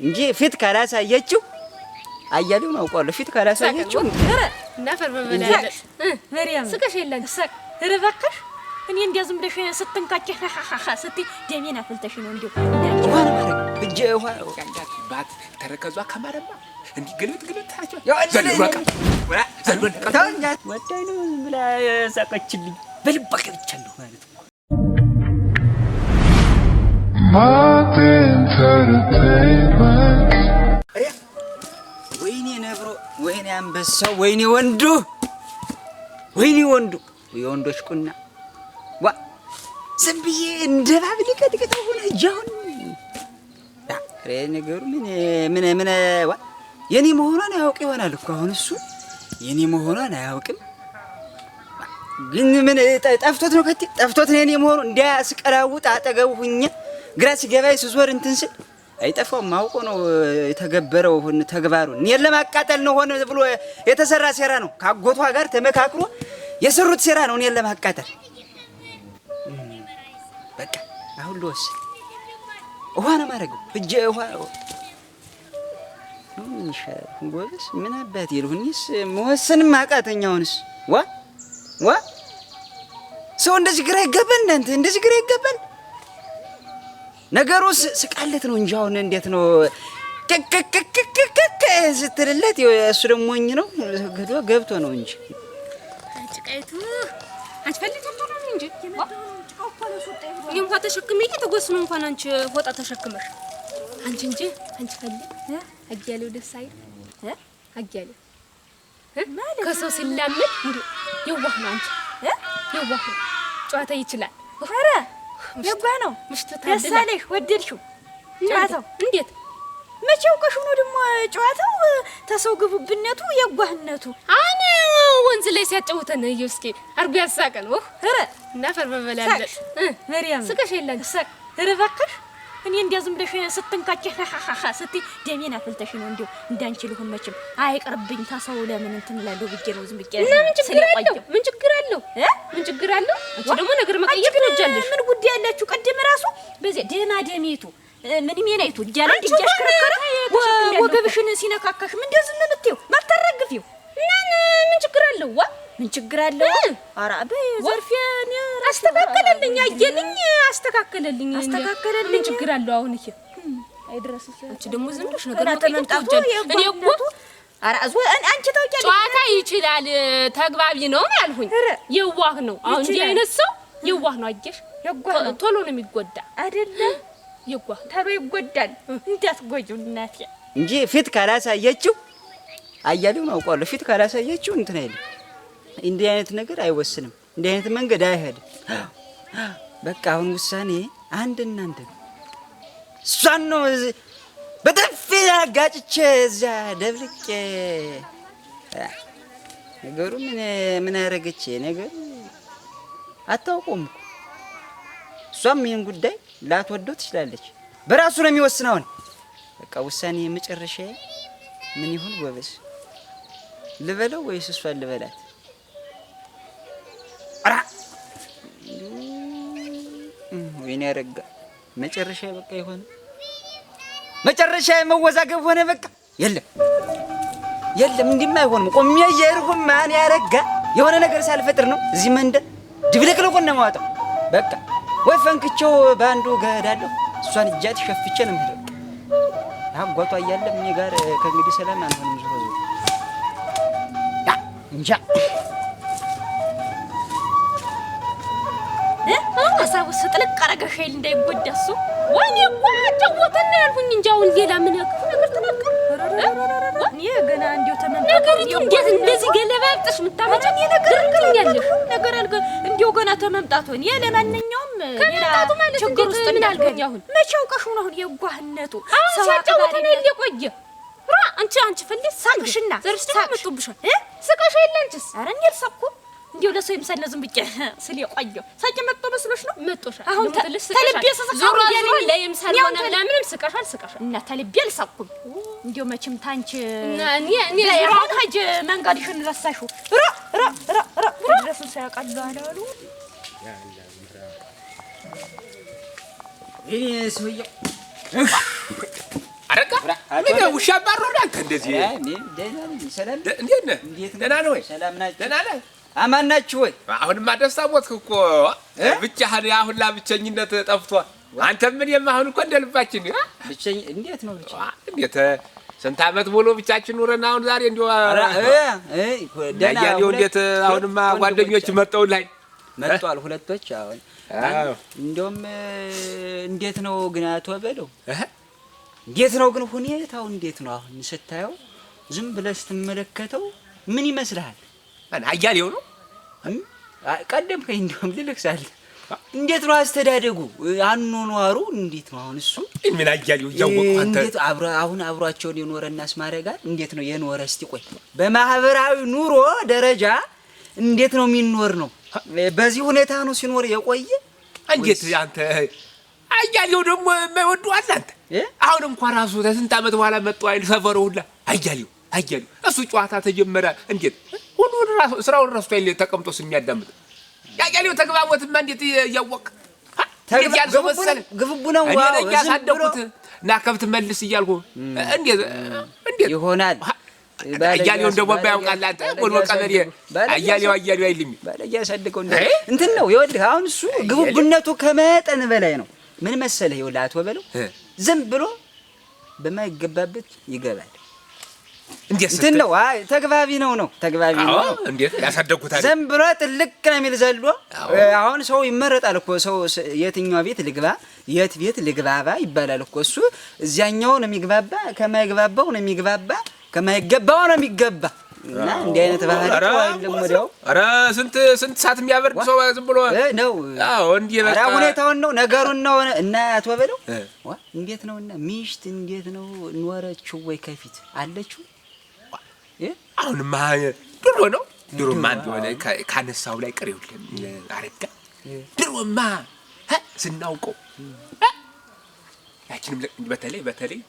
እንጂ ፊት ካላሳየችው አያሌው ነው አውቀዋለሁ። ፊት ካላሳየችው እናፈር በመላለስ መሪያም ስቀሽ የለን ሰቅ ረባካሽ እኔ እንዲያ ዝም ብለሽ ስትንካጭ ስትይ ደሜን አፈልተሽ ነው እንዴ? ውሃ ነው ማረግ እጄ ውሃ ያንዳት ባት ተረከዟ ከማረማ እንዲህ ግልጥ ታቸው ወዳይ ነው ብላ ሳቀችልኝ። በልባ ገብቻለሁ ማለት ነው። ወይኔ ነብሮ፣ ወይኔ አንበሳው፣ ወይኔ ወንዱ፣ ወይኔ ወንዱ፣ የወንዶች ቁና ዋ ዝም ብዬ እንደባብ ልቀጥቀጠው ሆነ እጃውን ነገሩ ምን ዋ የኔ መሆኗን አያውቅ ይሆናል እኮ አሁን እሱ የኔ መሆኗን አያውቅም። ግን ምን ጠፍቶት ነው ከቲ ጠፍቶት ነው የኔ መሆኑ እንዲያስቀራውጥ አጠገቡ ሁኜ ግራ ሲገባይ ስዞር እንትን ስል አይጠፋውም። አውቆ ነው የተገበረው ተግባሩን እኔን ለማቃጠል ነው ሆነ ብሎ የተሰራ ሴራ ነው። ካጎቷ ጋር ተመካክሮ የሰሩት ሴራ ነው እኔን ለማቃጠል። በቃ አሁን ልወስድ ውሃ ነው ማረገው እጄ ውሃ ጎበዝ ምን አባት ይልሁኝስ መወሰንም አቃተኛውንስ ዋ ሰው እንደዚህ ግራ ይገባል። እናንተ እንደዚህ ግራ ይገባል። ነገሩ ስቃለት ነው እንጂ አሁን እንዴት ነው ከከከከከከ ስትልለት እሱ ደግሞ ሞኝ ነው ገዶ ገብቶ ነው እንጂ አጭቃይቱ አትፈልግም ነው እንጂ እንኳን ተሸክሜ ተጎስኖ እንኳን አንቺ ወጣ ተሸክመሽ አንቺ እንጂ አንቺ ፈልግ አያሌው ደስ አይል አያሌው ማለት ከሰው ሲላመድ እንዴ የዋህ ነው። አንቺ የዋህ ነው ጨዋታ ይችላል። ኧረ የዋህ ነው ምሽቱ ታደሳለሽ ወደድሽው ጨዋታው እንዴት መቼ አውቀሽው ነው ደግሞ ጨዋታው ተሰው ግቡብነቱ የዋህነቱ አነ ወንዝ ላይ ሲያጫውተን እስኪ አርጉ ያሳቀን ኧረ እናፈር በመላለስ መሪያም ስቀሽ የለን ሰቅ ረባካሽ እኔ እንዲያ ዝም ብለሽ ስትንካጭ ስትይ ደሜን አፈልተሽ ነው እንዴ? እንዳንቺ ልሁን መቼም አይቀርብኝ ታሰው ለምን እንትን እላለሁ ብዬ ነው ዝም ብዬ እና ምን ችግር አለው? ምን ችግር አለው? ምን ችግር አለው? አንቺ ደግሞ ነገር መቀየር ትወጃለሽ። ምን ጉዳይ ያላችሁ ቀደም ራሱ በዚህ ደማ ደሜቱ ምን ሚናይቱ እያለ እንዲያሽ ከረከረ ወገብሽን ሲነካካሽ ምን እንደዚህ ምን ምትዩ ማተረግፊው እና ምን ችግር አለው? ዋ ምን ችግር አለው? ኧረ በዘርፊያን አስተካከለልኝ አየልኝ አስተካከለልኝ ምን ችግር አለው? አሁን ይሄ አይድረስሽ አንቺ ደግሞ ዝም ብለሽ ነገር ተመምጣቱ እኔ እኮ ኧረ አንቺ ታውቂያለሽ ጨዋታ ይችላል ተግባቢ ነው ያልሁኝ። የዋህ ነው አሁን እንዲህ አይነት ሰው የዋህ ነው። አየሽ ቶሎ ነው የሚጎዳ አይደለ? የዋህ ተሎ ይጎዳል። እንዳትጎጂው እናቴ እንጂ ፊት ካላሳየችው አያሌው ነው አውቀዋለሁ። ፊት ካላሳየችው እንትን አይልም። እንዲህ አይነት ነገር አይወስንም። እንዲህ አይነት መንገድ አይሄድም። በቃ አሁን ውሳኔ አንድና አንድ ነው። እሷን ነው በጥፊ አጋጭቼ እዛ ደብልቄ ነገሩ ምን አደረገች ነገሩ አታውቀውም እኮ እሷም ይሄን ጉዳይ ላትወደው ትችላለች። በራሱ ነው የሚወስነው። በቃ ውሳኔ መጨረሻ ምን ይሁን ጎበዝ? ልበለው ወይስ እሷን ልበላት? አራ ወይኔ ያረጋ መጨረሻ በቃ ይሆን መጨረሻ መወዛገብ ሆነ። በቃ የለም እንዲማ አይሆንም። ቆሜ እየሄድኩ ማን ያረጋ የሆነ ነገር ሳልፈጥር ነው እዚህ መንደር ድብልቅልቁ ነው የማወጣው። በቃ ወይ ፈንክቼው ባንዱ ገዳለሁ እሷን እጃት ሸፍቼ ነው የምሄደው። አጓቷ እያለ እኔ ጋር ከእንግዲህ ሰላም አንሆንም። ዞሮ እንጃ ሀሳቡ ስጥልቅ አረገሽ አይል እንዳይጎዳ እሱ ወይኔ እኮ ጨዋታና ያልኩኝ እንጂ አሁን ሌላ ምን ያክፉ ነገር ተናገር እኔ ገና እንዲው ተመንጣ ነገር እንዴት እንደዚህ ገለባብጥሽ ምታመጪኝ ነገር አልገ እንዲው ገና ተመምጣቱ እኔ ለማንኛውም ከመምጣቱ ማለት ችግር ውስጥ ምን አልገኝ አሁን መቼ አውቀሽው ነው የዋህነቱ ሰው አጫወተና ይቆየ አንቺ ፈልስ ሳቅሽና ዘርስተሽ መጥቶብሻል ስቀሽ የለንችስ ኧረ እኔ አልሳኩም እንዲው ለሰው ይምሰል ዝም ብዬ ስለ ቆየው ሳቂ መጥቶ መስሎሽ ነው መጥቶሻል። አሁን ተልቤ ሰሰቀው ያለኝ ለይምሰል ሆነ ለምንም ስቀሻል እና ተልቤ አልሳኩም እንዲው መቼም ታንቺ እኔ አሁን ሀጅ መንገድሽን ረሳሽው ድረሱን ሳያቀሉ አላሉ ይሄ ሰውዬው አረ አረጋ ምን ውሻ ባሮዳ አንተ እንደዚህ ሰላም እንዴት ነህ? ደህና ነህ ወይ? ሰላም ናችሁ? ደህና ነህ? አማን ናችሁ ወይ? አሁንማ ደስታ ሞትክ እኮ ብቻህን አሁን ብቸኝነት ጠፍቷል። አንተ ምን የማሁን እኮ እንደ ልባችን ብቸኝ እንዴት ነው ብቻ እንዴት ስንት ዓመት ሙሉ ብቻችን ኑረን አሁን ዛሬ እንደው ደህና ያያሌው እንዴት አሁንማ ጓደኞች መጣውልኝ መጣው ሁለቶች አሁን እንደውም እንዴት ነው ግን አቶ በለው እንዴት ነው ግን ሁኔታው እንዴት ነው አሁን ስታየው ዝም ብለህ ስትመለከተው ምን ይመስልሃል? ማን አያሌው ነው? ቀደምከኝ እንደውም ልልክሳል እንዴት ነው አስተዳደጉ አኗኗሩ እንዴት ነው አሁን እሱ ምን አያሌው ያወቀው አንተ እንዴት አሁን አብሯቸው የኖረና አስማረጋል እንዴት ነው የኖረ እስቲ ቆይ በማህበራዊ ኑሮ ደረጃ እንዴት ነው የሚኖር ነው በዚህ ሁኔታ ነው ሲኖር የቆየ እንዴት አንተ አያሌው ደግሞ የማይወደው አለ አንተ አሁን እንኳን ራሱ ከስንት ዓመት በኋላ መጣው አይል ሰፈሩ ሁላ አያሌው እሱ ጨዋታ ተጀመረ እንዴት ሁሉ ራሱ ስራውን ራሱ አይል ተቀምጦስ የሚያዳምጥ ያያሌው ተግባቦትማ እንዴት ያወቅ ያልዘው መሰለ ግብቡ ነው ዋው ያሳደቁት እና ከብት መልስ እያልኩ እንዴት ይሆናል አያሌው እንደው ባያውቃል አንተ ወልወ ቀበሌ አያሌው አይልም ባለያ ያሳደቀው እንትን ነው ይወልህ አሁን እሱ ግብቡነቱ ከመጠን በላይ ነው ምን መሰለህ ይወልህ አቶ በለው ዝም ብሎ በማይገባበት ይገባል እንዴት ነው ተግባቢ ነው ተግባቢ ነው እንዴት ያሳደጉታል ዝም ብሎ ጥልቅ ነው የሚል ዘሎ አሁን ሰው ይመረጣል እኮ ሰው የትኛው ቤት ልግባ የት ቤት ልግባባ ይባላል እኮ እሱ እዚያኛው ነው የሚግባባ ከማይግባባው ነው የሚግባባ ከማይገባው ነው የሚገባ እና እንዲህ አይነት ባህል አይደለም ወዲያው ኧረ ስንት ሰዓት የሚያበርድ ሰው ዝም ብሎ ነው እንዲህ በቃ ኧረ ሁኔታውን ነው ነገሩን ነው እና አቶ በለው እንዴት ነውና ሚስት እንዴት ነው ኖረችው ወይ ከፊት አለችው አሁንማ ድሮማ እንደሆነ ካነሳው ላይ ቀሪውልኝ አረጋ ድሮማ ስናውቀው ያችንም በተለይ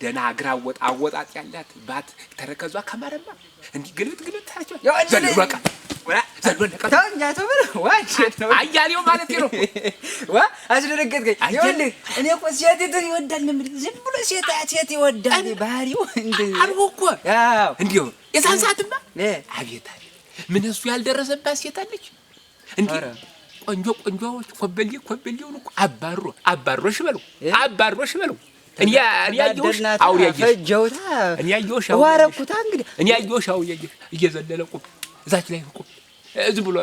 ደና ግራ አወጣጥ ያላት ባት ተረከዟ ከማረማ እንዲህ ግልብጥ ታረች ዘለበቃ ታኛ ተበለው አያሌው ማለት ነው አስደረገጥከኝ ይኸውልህ እኔ እኮ ሴት ይወዳል ምን ዝም ብሎ ሴት ይወዳል ባህሪው አልቦ እኮ እንዲሁ የዛን ሰዓትማ አቤት ምን እሱ ያልደረሰባት ሴት አለች እንዴ ቆንጆዎች ኮበሌውን እኮ አባሮሽ በለው እኔ ያየሁሽ አውሪ ፈጀውታ እኔ ያየሁሽ ዋረኩታ እንግዲህ እኔ ያየሁሽ አውሪ እየዘለለ ቁም እዛች ላይ ቁም ዝም ብሎ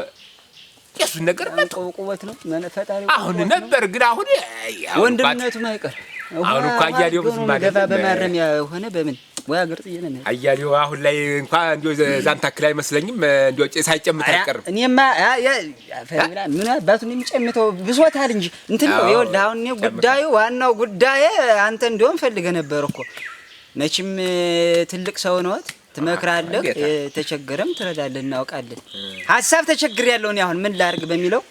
የሱን ነገር ቁበት ነው ፈጣሪ አሁን ነበር ግን አሁን ወንድምነቱ ማይቀር አሁን እኮ አያሌው ብዙ ማለት ገባ በማረሚያ ሆነ በምን ወይ አገርጥ ይነነ አያሌው አሁን ላይ እንኳን እንዲው ዛን ታክል አይመስለኝም እንዲው ሳይጨምት አይቀርም እኔማ ፈሪብላ ምን አባቱን የሚጨምተው ብሶታል እንጂ እንትን ነው ይኸውልህ አሁን እኔ ጉዳዩ ዋናው ጉዳይ አንተ እንደውም ፈልገህ ነበር እኮ መቼም ትልቅ ሰው ነዎት ትመክራለህ ተቸገረም ትረዳለህ እናውቃለን ሐሳብ ተቸግሬያለሁ እኔ አሁን ምን ላርግ በሚለው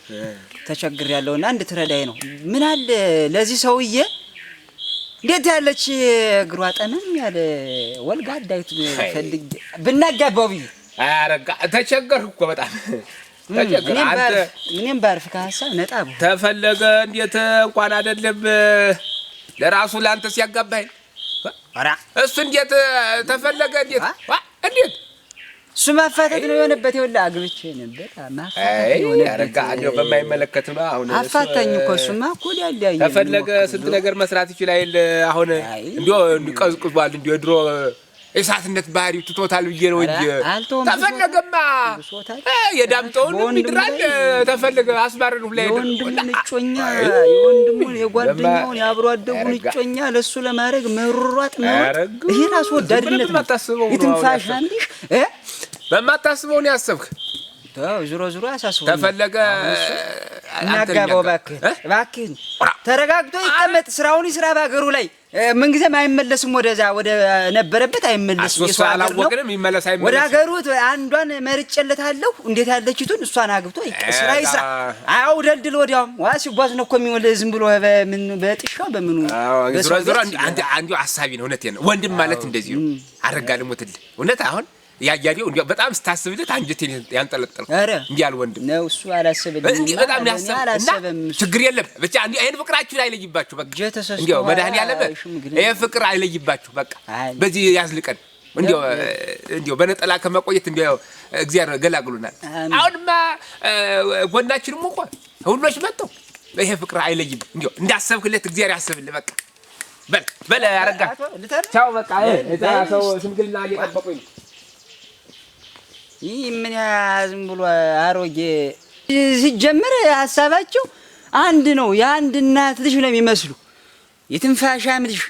ተቸግሬያለሁና አንድ ትረዳይ ነው ምን አለ ለዚህ ሰውዬ እንዴት ያለች እግሯ ጠመም ያለ ወልጋዳይት ፈልግ ብናጋባው ቢዩ አረጋ ተቸገርኩ እኮ በጣም ተቸገር አንተ ምንም ባርፍ ከሐሳብ ነጣው ተፈለገ እንዴት እንኳን አይደለም ለራሱ ላንተ ሲያጋባኝ አራ እሱ እንዴት ተፈለገ እንዴት እሱ ማፋተት ነው የሆነበት ይኸውልህ አግብቼ ነበር ማፋተት የሆነበት አረጋ እንደው በማይመለከት ነው አሁን አፋታኝ እኮ እሱማ እኮ ያያይ ተፈለገ ስንት ነገር መስራት ይችላል አሁን እንደው ቀዝቅዟል እንደው ድሮ እሳትነት ባህሪው ትቶታል ብዬ ነው እንጂ ተፈለገማ የዳምጠውን ይድራል ተፈለገ አስባረን ሁላ የወንድሙን እጮኛ የወንድሙን የጓደኛውን ያብሮ አደጉን እጮኛ ለሱ ለማድረግ መሯጥ ነው ይሄ ራስ ወዳድነት ነው ይትንፋሽ አንዲሽ በማታስበው ነው ያሰብክ ታው ዙሮ አሳስቦ ተፈለገ እናጋባው እባክህ ተረጋግቶ ይቀመጥ ስራውን ይስራ ባገሩ ላይ ምን ጊዜም አይመለስም ወደዛ ወደ ነበረበት አይመለስም እሱ አላወቅንም ይመለስ አይመለስ ወደ ሀገሩ አንዷን መርጨለታለሁ እንዴት ያለችቱን እሷን አግብቶ ይስራ አው ደልድል ወዲያው ዋስ ይጓዝ ነው እኮ የሚወል ዝም ብሎ በምን በጥሻው በምኑ ዙሮ አንዱ ሐሳቢ ነው እውነቴ ነው ወንድም ማለት እንደዚህ ነው አረጋ ልሞትልህ እውነት አሁን ያያሌው እንዴ በጣም ስታስብለት አንጀቴን ያንጠለጠልኩ እንዲያል ወንድም ነው እሱ አላሰበልኝም እንዴ በጣም ያሰበና ችግር የለም ብቻ እንዴ አይን ፍቅራችሁ አይለይባችሁ በቃ እንዴ መድኃኒዓለም ይሄ ፍቅር አይለይባችሁ በቃ በዚህ ያዝልቀን እንዴ በነጠላ ከመቆየት እንዴ እግዚአብሔር ገላግሉናል አሁንማ ጎናችንም እኮ ሁሉሽ መጥተው ይሄ ፍቅር አይለይም እንዴ እንዳሰብክለት እግዚአብሔር ያስብልህ በቃ በል አረጋ ቻው በቃ እዛ ሰው ሽምግልና እየጠበቁኝ ይህ ምን ያዝም ብሎ አሮጌ ሲጀምር ሐሳባቸው አንድ ነው የአንድ እናት ልጅ ነው የሚመስሉ የትንፋሻም ልጅ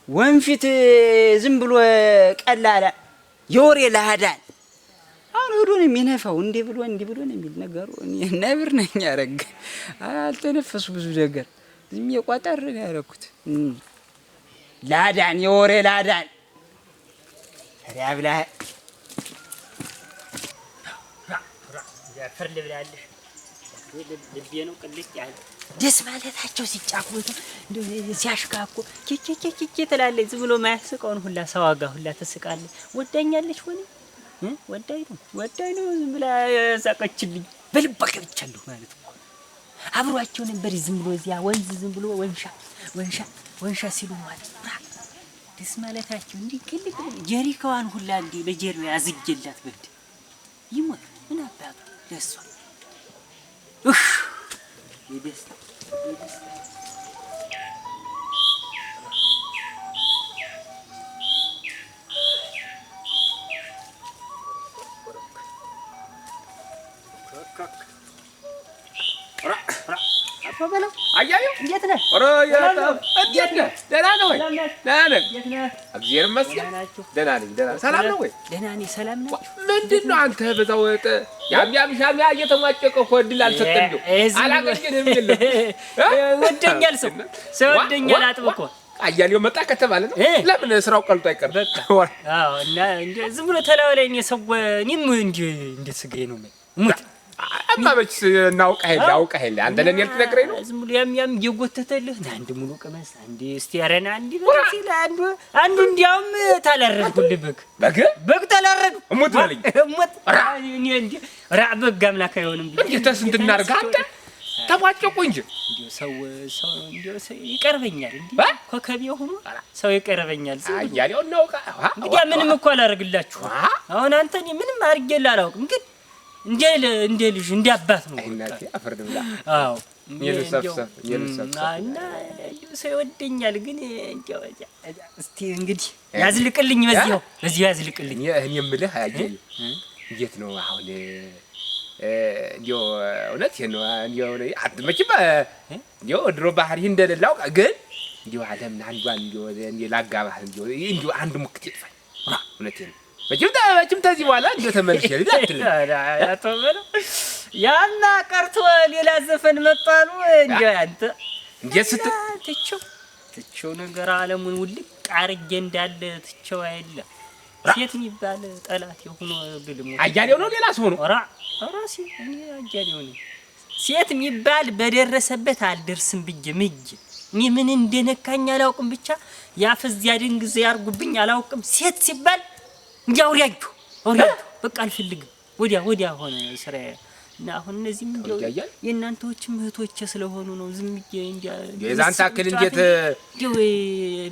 ወንፊት ዝም ብሎ ቀላላ የወሬ ለሃዳን አሁን ሆዶ ነው የሚነፋው እንዲህ ብሎ ነው የሚል ነገሩ እኔ ነብር ነኝ ያረጋ አልተነፈሱ ብዙ ነገር ዝም የቋጠር ነው ያረኩት ላዳን የወሬ ላዳን ያብላ ፈርል ብላለሽ ልቤ ነው ቅልጥ ያለ ደስ ማለታቸው ሲጫወቱ እንደው ሲያሽካኩ ኬኬኬኬ ትላለች ዝም ብሎ ማያስቀውን ሁላ ሰዋጋ ሁላ ትስቃለች ወዳኛለች ሆነ ወዳይ ነው ዝም ብላ ያሳቀችልኝ በልባ ገብቻለሁ ማለት ነው አብሯቸው ነበር ዝም ብሎ እዚያ ወንዝ ዝም ብሎ ወንሻ ሲሉ ማለት ደስ ማለታቸው እንዲህ ቅልጥ ጀሪካዋን ሁላ እንዲህ በጀሪው ያዝጀላት በድ ይሞት ምን አባቱ ደስ ይደስታ አፈበለው አያየው እንዴት ነህ? ኧረ እንዴት ነህ? ደህና ነው ወይ? ደህና ነህ? እግዚአብሔር ይመስገን ደህና ነኝ። ሰላም ነው ወይ? ደህና ነኝ። ሰላም ነው። ምንድን ነው አንተ በዛው ሻሚያ እየተሟጨቀ እኮ እድል አልሰጠን እንደው አላገኘንም የለም ወደኛል ሰው ወደኛል አጥብቆ አያሌው መጣ ከተባለ ነው ለምን ስራው ቀልጦ አይቀር በቃ አዎ እና ዝም ብሎ ተላው ላይ ነው ሰው እኔም እንደ ስጋዬ ነው ሙት አማበች እናውቀህ አንተ ለኔ ልትነግረኝ ነው ዝም ብሎ ያም እየጎተተልህ አንድ ሙሉ ቀመስ አንድ እስቲያረና አንድ በሲል አንዱ እንዲያውም ታላረድኩልህ በግ ታላረድ ሙት ባለኝ ሙት እኔ እንዴ በግ አምላክ አይሆንም እንዴትስ እንድናርጋ አንተ ተባጨቁ እንጂ ሰው ይቀርበኛል እንዴ ኮከብ ሆኖ ሰው ይቀርበኛል አያሌው እናውቃ እንግዲህ ምንም እኮ አላረግላችሁ አሁን አንተ እኔ ምንም አርጌልህ አላውቅም ግን እንደ ልጅ እንደ አባት ነው እናቴ አፈርድ ብላ አዎ የልሰፍሰፍ እና ሰው ይወደኛል ግን እንዴው እስቲ እንግዲህ ያዝልቅልኝ በዚህ ያዝልቅልኝ እኔ የምልህ አያሌው እንዴት ነው አሁን እንዴው እውነት ነው እንዴው አትመጭም እንዴው ድሮ ባህሪ እንደሌላው ግን እንዴው ዓለምን አንዷን እንዴው ላጋባህ እንዴው አንድ ሙክት ይጥፋል እውነት ነው መቼም ተዚህ በኋላ እንዴው ተመልሼ ልላትል አቶበለው ያና ቀርቶ ሌላ ዘፈን መጣሉ እንዴው አንተ እንዴት ትቸው ነገር ዓለሙን ውልቅ አርጌ እንዳለ ትቸው አይደለም ሴት የሚባል ጠላት የሆነ ግልሙ አያሌው ነው ሌላ ሰው ነው ራሴ እኔ አያሌው ነኝ ሴት የሚባል በደረሰበት አልደርስም ብዬ እኔ ምን እንደነካኝ አላውቅም ብቻ ያፈዚያ ድንግዝ ያርጉብኝ አላውቅም ሴት ሲባል እንዲያውሪያጁ በቃ አልፈልግም ወዲያ ሆነ ስራዬ እና አሁን እነዚህም እንዲያው የእናንተዎችም እህቶቼ ስለሆኑ ነው ዝም ብዬ እንዲያ የዛን ታክል እንዴት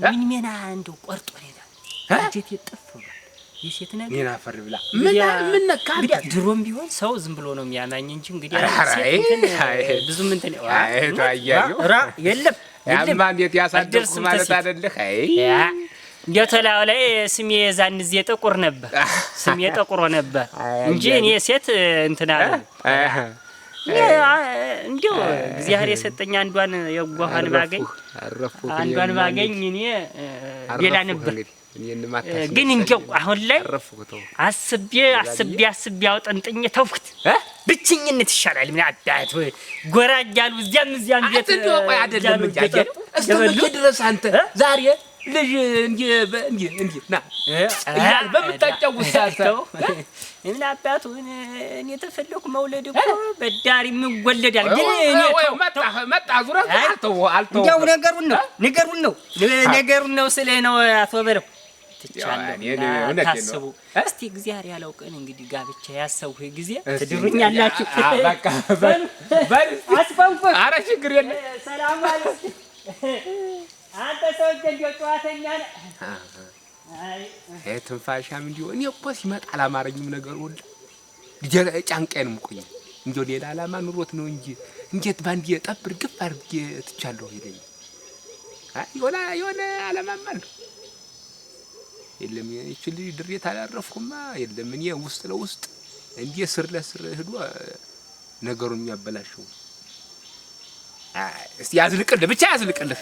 ምን ሜና እንደው ቆርጦ ነው እንዴት ይጠፋው የሴት ነገር ኔና ፈር ብላ ምን ነካ ድሮም ቢሆን ሰው ዝም ብሎ ነው የሚያማኝ እንጂ እንግዲህ ብዙ ምን ተነ አያሌው የለም ያማ እንዴት ያሳደርኩ ማለት አይደለህ እንደተላው ላይ ስሜ የዛን ጊዜ ጥቁር ነበር ስሜ ጥቁር ነበር እንጂ እኔ ሴት እንትና እንዴው እግዚአብሔር የሰጠኝ አንዷን የጓሃን ባገኝ እኔ ሌላ ነበር ግን እንዴው አሁን ላይ አስቤ አውጠንጥኝ ተውኩት ብቻኝነት ይሻላል ምን አዳት ወይ ጎራ እያሉ እዚያም ቤት ቆይ አይደለም እንጂ እስከ ድረስ አንተ ዛሬ ልጅ እንዴ ና እያል በምታጫውት ሳተው ምን አባቱ እኔ ተፈለኩ መውለድ እኮ በዳሪ ምን ወለዳል ግን እኔ መጣ ዙራ አልተው እንደው ነገሩን ነው ስለህ ነው አቶ በለው ትቻለሁ። ታስቡ እስቲ እግዚአብሔር ያለው ቀን እንግዲህ ጋብቻ ያሰብሁ ጊዜ ትድሩኛላችሁ። በቃ በል አስፈንፈቅ። ኧረ ችግር የለም። ሰላም አለኝ። አንተ ሰውዬ እንደው ጨዋተኛ ነህ። አይ ትንፋሻም እንዲሁ እኔ እኮ ሲመጣ አላማረኝም ነገሩ ሁሉ ጫንቄንም ቆይ እንደው ሌላ አላማ ኑሮት ነው እንጂ እንዴት ባንዴ ጠብር ግፍ አድርጌ ትቻለሁ ይለኝ። አይ የሆነ አላማም አለው። የለም ይችል ድሬት አላረፍኩማ። የለም እኔ ውስጥ ለውስጥ እንዴ ስር ለስር ሄዶ ነገሩን የሚያበላሽው። እስቲ ያዝልቅልህ ብቻ ያዝልቅልህ።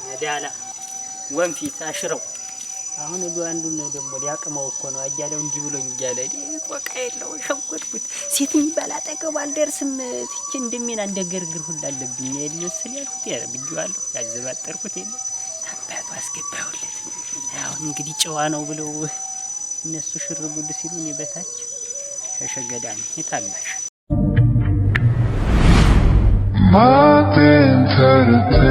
ነዳላ ወንፊት አሽረው አሁን አንዱን ደግሞ ሊያቅመው እኮ ነው አያለው እንዲህ ብሎኝ እያለ በቃ የለው ሸጎድኩት። ሴት የሚባል አጠገቡ አልደርስም ትቼ እንደሚና እንደገርግር ሁሉ አለብኝ ይመስል ያልኩት ያረብኛለሁ ያዘባጠርኩት የለ አባቱ አስገባውለት። አሁን እንግዲህ ጨዋ ነው ብለው እነሱ ሽርጉድ ሲሉ እኔ በታች ሸሸገዳኝ የታላሽ My entertainment